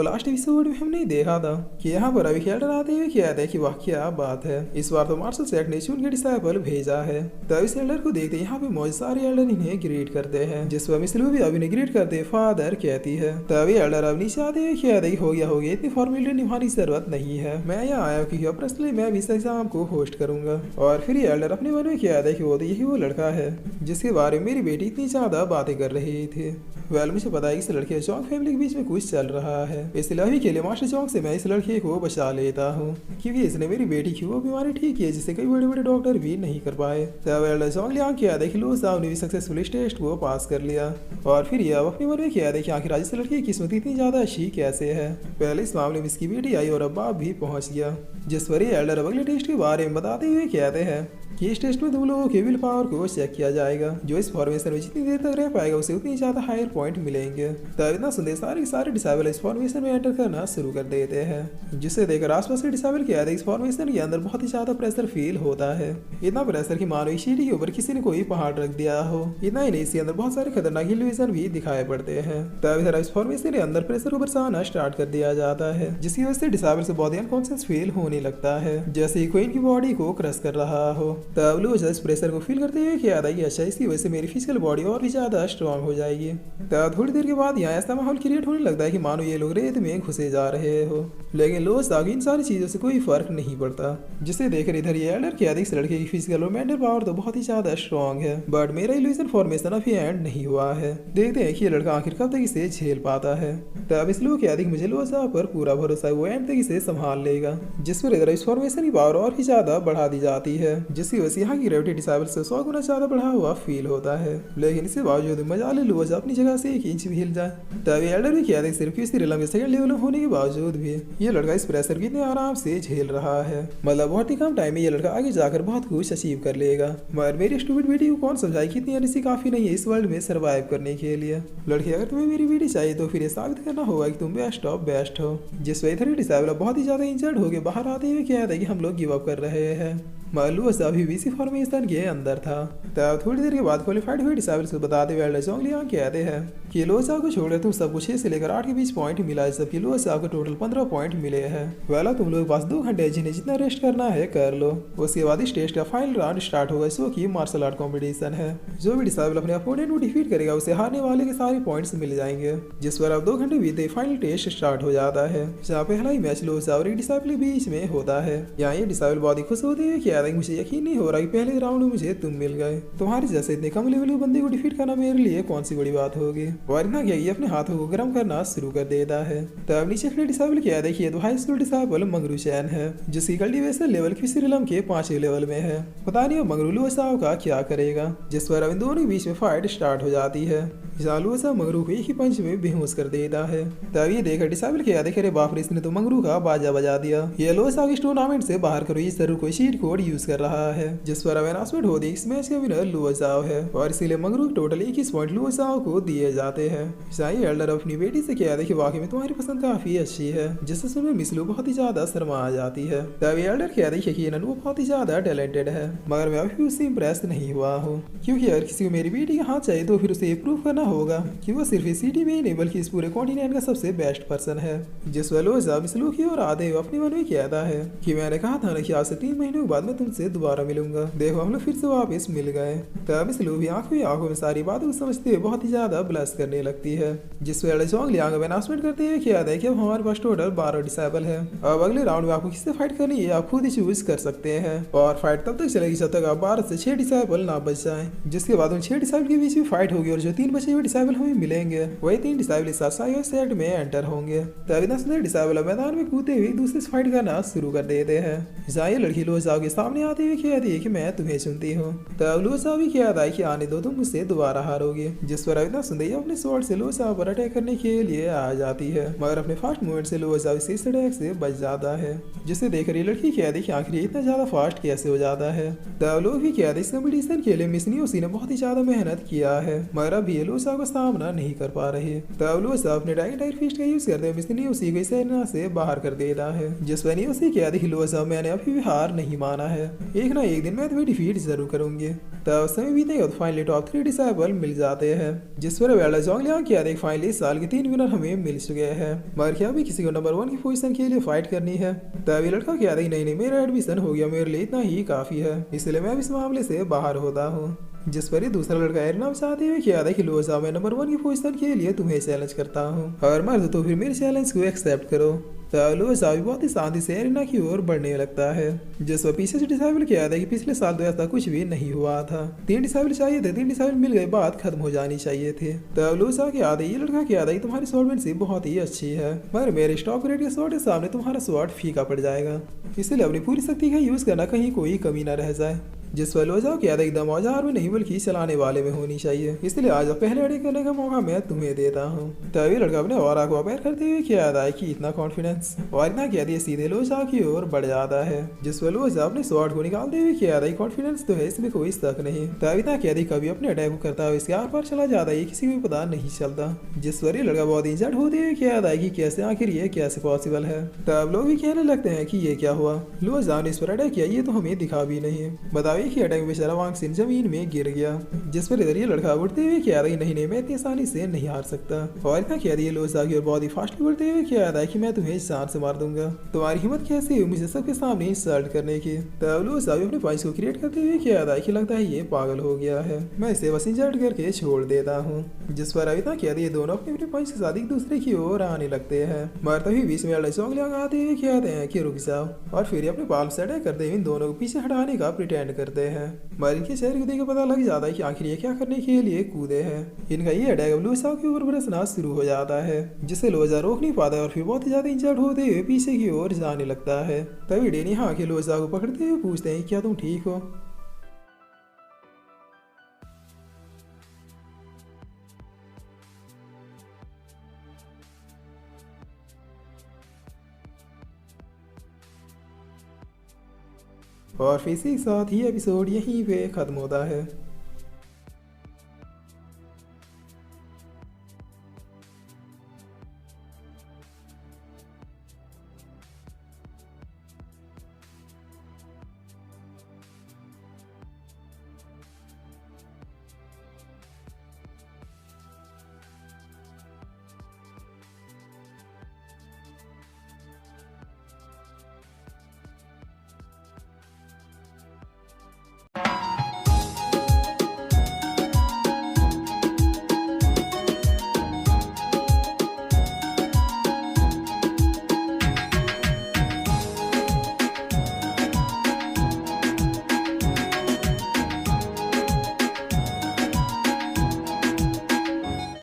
Last episode में हमने देखा था कि यहाँ पर अभी खेल आते हुए क्या है कि वाह क्या बात है, इस बार तो मार्शल सेट ने चुन के डिसाइपल भेजा है। तब इस एल्डर को देखते यहाँ पे मौज सारे एल्डर इन्हें ग्रीट करते हैं, जिस पर मिस लू भी अभी ग्रीट करते फादर कहती है। तभी एल्डर अब नीचे आते हुए क्या है हो गया इतनी फॉर्मेलिटी निभाने की जरूरत नहीं है, मैं यहाँ आया क्योंकि पर्सनली मैं भी इस एग्जाम को होस्ट करूंगा। और फिर ये एल्डर अपने मन में क्या है कि वो तो यही वो लड़का है जिसके बारे में मेरी बेटी इतनी ज्यादा बातें कर रही थी। वेल मुझे पता है इस लड़के चौंक फैमिली के बीच में कुछ चल रहा है, इसलिए अभी के लिए मास्टर चौंक से मैं इस लड़के को बचा लेता हूँ क्योंकि इसने मेरी बेटी की वो बीमारी ठीक की है जिसे कई बड़े बड़े डॉक्टर भी नहीं कर पाए। तब एल्डर चौंक लिया किया देखिए लो साहब ने भी सक्सेसफुली टेस्ट को पास कर लिया। और फिर ये अब अपने मन में किया देखिए आखिर आज इस लड़के की किस्मत इतनी ज्यादा अच्छी कैसे है। पहले इस मामले में इसकी बेटी आई और अब बाप भी पहुंच गया, जिस पर ये एल्डर अगले टेस्ट के बारे में बताते हुए कहते हैं कि इस टेस्ट में तुम लोगों के विल पावर को चेक किया जाएगा, जो इस फॉर्मेशन में जितनी देर तक रह पाएगा उसे उतनी ज्यादा हायर पॉइंट मिलेंगे। तब इतना सुनते सारे डिसाइबल इस फॉर्मेशन में एंटर करना शुरू कर देते हैं, जिसे देखकर आसपास के डिसाइबल के इस फॉर्मेशन के अंदर बहुत ही ज्यादा प्रेशर फील होता है। इतना प्रेशर की मानो सीढ़ी के ऊपर किसी ने कोई पहाड़ रख दिया हो। इतना ही नहीं, इसके अंदर बहुत सारे खतरनाक इल्यूजन भी दिखाई पड़ते हैं। तब इधर इस फॉर्मेशन के अंदर प्रेशर को बरसाना स्टार्ट कर दिया जाता है, जिसकी वजह से डिसाइबल से बहुत ही अनकॉन्शियस फील होने लगता है, जैसे ही कोई इनकी बॉडी को क्रश कर रहा हो। तब लोग इस प्रेशर को फील करते हुए क्या कि अच्छा इसकी वजह से मेरी फिजिकल बॉडी और भी ज्यादा स्ट्रांग हो जाएगी। तब थोड़ी देर के बाद यहाँ ऐसा माहौल क्रिएट होने लगता है कि मानो ये लोग रेत में घुसे जा रहे हो, लेकिन लोग आगे इन सारी चीजों से कोई फर्क नहीं पड़ता। जिसे देखकर इधर ये एल्डर क्या इस लड़के की फिजिकल और मेंटल पावर तो बहुत ही ज्यादा स्ट्रांग है, बट मेरा इल्यूजन फॉर्मेशन अभी एंड नहीं हुआ है। देखते हैं कि ये लड़का आखिर कब तक इसे झेल पाता है। तब इस लोग क्या मुझे लोसा पर पूरा भरोसा है, वो एंड तक इसे संभाल लेगा, जिस पर इधर इस फॉर्मेशन की पावर और भी ज्यादा बढ़ा दी जाती है, जिसकी वजह से यहाँ की ग्रेविटी डिसाइबल से 100 गुना ज्यादा बढ़ा हुआ फील होता है। लेकिन इसके बावजूद मजा ले लो अपनी जगह से 1 इंच भी हिल जाए। तभी एल्डर भी क्या सिर्फ इस रिलम के सेकंड लेवल होने के बावजूद भी ये लड़का इस प्रेशर को इतने आराम से झेल रहा है, मतलब बहुत ही कम टाइम में ये लड़का आगे जाकर बहुत कुछ अचीव कर लेगा। मगर मेरी स्टूपिड बेटी को कौन समझाए कि इतनी एनर्जी काफी नहीं है इस वर्ल्ड में सर्वाइव करने के लिए। लड़की अगर तुम्हें मेरी बेटी चाहिए तो फिर ये साबित करना होगा कि तुम बेस्ट ऑफ बेस्ट हो। जिस वजह से डिसाइबल बहुत ही ज्यादा इंजर्ड हो गए बाहर आते हुए क्या था कि हम लोग गिव अप कर रहे हैं। मालूस अभी भी इसी फॉर्मेशन के अंदर था। तब थोड़ी देर के बाद क्वालिफाइड हुए डिसाइबल्स को बताते हुए एल्डर जोंगलियांग कहते हैं कि लोसा को छोड़कर तुम सबको 6 से लेकर 8 के बीच पॉइंट मिला है, जबकि लोसा को टोटल 15 पॉइंट मिले हैं। वाला तुम लोग पास 2 घंटे जिन्हें जितना रेस्ट करना है कर लो। उसके बाद इस टेस्ट का फाइनल राउंड स्टार्ट होगा, जो कि मार्शल आर्ट कॉम्पिटिशन है। जो भी डिसाइबल अपने अपोनेंट को डिफीट करेगा उसे हारने वाले के सारे पॉइंट्स मिल जाएंगे। जिस पर अब 2 घंटे बीते फाइनल टेस्ट स्टार्ट हो जाता है, जहाँ पहला ही मैच लोसा और एक डिसाइबल के बीच में होता है। यहाँ ये डिसाइबल बहुत ही खुश होते हैं कि मुझे यकीन नहीं हो रहा कि पहले राउंड में मुझे तुम मिल गए। तुम्हारे जैसे इतने कम लेवल के बंदे को डिफीट करना मेरे लिए कौन सी बड़ी बात होगी। और ना क्या ये अपने हाथों को गर्म करना शुरू कर देता है। तब नीचे खड़े डिसाइबल क्या देखिए तो हाई स्कूल डिसाइबल मंगरू चैन है, जिसकी कल्टीवेशन लेवल किसी रिलम के 5वें लेवल में है। पता नहीं मंगरू लोसाओ का क्या करेगा, जिस पर अब इन दोनों के बीच में फाइट स्टार्ट हो जाती है। लोसा मंगरू को एक ही पंच में बेहोश कर देता है। तब ये देखकर डिसाइबल क्या देखे बाप रे इसने तो मंगरू का बाजा बजा दिया, ये लोसा इस टूर्नामेंट से बाहर करो, इस जरूर कोई शीट कोड यूज कर रहा है। जिस पर अब अनाउंसमेंट होती है इस मैच का विनर लुओसाओ है, और इसीलिए मंगरू टोटल 21 पॉइंट लुओसाओ को दिए जाते हैं। शाही एल्डर अपनी बेटी से क्या देखिए वाकई में तुम्हारी पसंद काफी अच्छी है, जिससे सुनकर मिस लू बहुत ही ज्यादा शर्मा आ जाती है। तब एल्डर क्या देखिए कि वो बहुत ही ज्यादा टैलेंटेड है, मगर मैं अभी उससे इम्प्रेस नहीं हुआ हूँ, क्योंकि अगर किसी को मेरी बेटी का हाथ चाहिए तो फिर उसे प्रूव करना होगा कि वो सिर्फ इस सिटी में ही नहीं बल्कि इस पूरे कॉन्टिनेंट का सबसे बेस्ट पर्सन है। जिस वलोसा मिस लू की ओर आते हुए अपने मन में कहता है कि मैंने कहा था ना कि आज से 3 महीनों के बाद मैं तुमसे दोबारा मिलूंगा। देखो हम लोग फिर से वापस मिल गए। तब मिस लू भी आंखों में सारी बातों को समझते हुए बहुत ही ज्यादा ब्लश करने लगती है। जिस वेले जोंगलियांग अनाउंसमेंट करते हुए क्या है कि अब हमारे पास टोटल 12 डिसाइबल है। अब अगले राउंड में आपको किससे फाइट करनी है आप खुद ही चूज कर सकते हैं, और फाइट तब तक चलेगी जब तक आप 12 से 6 डिसाइबल ना बच जाए। जिसके बाद उन 6 डिसाइबल के बीच में फाइट होगी और जो 3 बचे हुए डिसाइबल हमें मिलेंगे वही 3 डिसाइबल इस साथ सेट में एंटर होंगे। तब इतना सुंदर डिसाइबल मैदान में कूदते हुए दूसरे से फाइट करना शुरू कर देते हैं। जाए लड़की लोसाओ के सामने आते हुए कहती है कि मैं तुम्हें चुनती हूँ। तब लोसाओ भी कहता है कि आने दो तुम मुझसे दोबारा हारोगे। जिस पर इतना सुंदर अपने स्वॉर्ड से लोसाओ पर अटैक करने के लिए आ जाती है, मगर अपने फास्ट मूवमेंट से लोसाओ इस अटैक से बच जाता है। जिसे देखकर ये लड़की कहती है कि आखिर इतना ज्यादा फास्ट कैसे हो जाता है। तब लोग भी कहते इस कॉम्पिटिशन के लिए मिस नियोसी ने बहुत ही ज्यादा मेहनत किया है, मगर अभी ये लुसा का सामना नहीं कर पा रहे। तब लुसा अपने ड्रैगन फिस्ट का यूज करते हुए नियोसी को सेना से बाहर कर देता है, जिस पर नियोसी कह दी लुसा मैंने अभी भी हार नहीं माना है, एक ना एक दिन मैं तुम्हें डिफीट जरूर करूंगी। तब समय बीतेगा तो फाइनली टॉप 3 डिसाइबल मिल जाते हैं, जिस पर वेल्डा जोंगलियांग क्या देख फाइनली इस साल के 3 विनर हमें मिल चुके हैं, मगर क्या भी किसी को नंबर 1 की पोजीशन के लिए फाइट करनी है। तभी लड़का क्या देख नहीं मेरा एडमिशन हो गया, मेरे लिए इतना ही काफी है, इसलिए मैं इस मामले से बाहर होता हूँ। जिस पर ही दूसरा लड़का एरनाम चाहते हुए क्या था कि लोजा मैं नंबर 1 की पोजीशन के लिए तुम्हें चैलेंज करता हूँ, अगर मर्द तो फिर मेरे चैलेंज को एक्सेप्ट करो। लोजा भी बहुत ही शांति से एरिना की ओर बढ़ने लगता है, जिस पर पीछे से डिसाइबल किया था कि पिछले साल तो ऐसा कुछ भी नहीं हुआ था, 3 डिसाइबल चाहिए थे, 3 डिसाइबल मिल गए, बात खत्म हो जानी चाहिए थी। तब लोजा के आधे ये लड़का क्या था कि तुम्हारी स्वॉर्डमैनशिप बहुत ही अच्छी है, मगर मेरे स्टॉक रेट के स्वॉर्ड के सामने तुम्हारा स्वॉर्ड फीका पड़ जाएगा, इसलिए अपनी पूरी शक्ति का यूज करना, कहीं कोई कमी न रह जाए। जिस पर लोजा क्या था एकदम औजार में नहीं बल्कि चलाने वाले में होनी चाहिए, इसलिए आज पहले अड़े करने का मौका मैं तुम्हें देता हूँ। तभी लड़का अपने और को अपेयर करते हुए क्या था कि इतना कॉन्फिडेंस, और इतना क्या दिया सीधे लोजा की ओर बढ़ जाता है, जिस पर लोजा अपने स्वॉर्ड को निकालते हुए क्या था कॉन्फिडेंस तो है, इसमें कोई शक नहीं। तभी ना क्या कभी अपने अटैक को करता हुआ इसके आर पार चला जाता है, किसी को भी पता नहीं चलता, जिस पर ये लड़का बहुत इंजर्ड होते हुए क्या था कि कैसे आखिर ये कैसे पॉसिबल है। तब लोग भी कहने लगते हैं कि ये क्या हुआ, लोजा ने इस पर अटैक किया, ये तो हमें दिखा भी नहीं, बताओ कि अटैक बेचारा वांग सिन जमीन में गिर गया, जिस पर इधर ये लड़का उठते हुए क्या रही नहीं मैं इतनी आसानी से नहीं हार सकता, और क्या कह रही है लोजा की और बहुत ही फास्टली उड़ते हुए क्या रहा है कि मैं तुम्हें जान से मार दूंगा, तुम्हारी हिम्मत कैसे हुई मुझे सबके सामने इंसल्ट करने की। तब लोजा भी अपने पॉइंट्स को क्रिएट करते हुए क्या रहा है कि लगता है ये पागल हो गया है, मैं इसे बस इंसल्ट करके छोड़ देता हूँ। जिस पर अभी तक क्या ये दोनों अपने अपने पॉइंट्स के साथ एक दूसरे की ओर आने लगते हैं, मगर तभी बीच में जोंगलियांग आते हुए कहते हैं कि रुक जाओ, और फिर अपने पाल से अटैक करते हुए इन दोनों को पीछे हटाने का प्रिटेंड करते हैं, मगर इनके चेहरे को देख पता लग जाता है कि आखिर ये क्या करने के लिए कूदे हैं। इनका ये अटैक अब लोजा के ऊपर बरसना शुरू हो जाता है, जिसे लोजा रोक नहीं पाता है और फिर बहुत ही ज्यादा इंजर्ड होते हुए पीछे की ओर जाने लगता है। तभी डेनी हाँ के लोजा को पकड़ते हुए पूछते हैं क्या तुम ठीक हो। और फिर इसी के साथ ही एपिसोड यहीं पे खत्म होता है।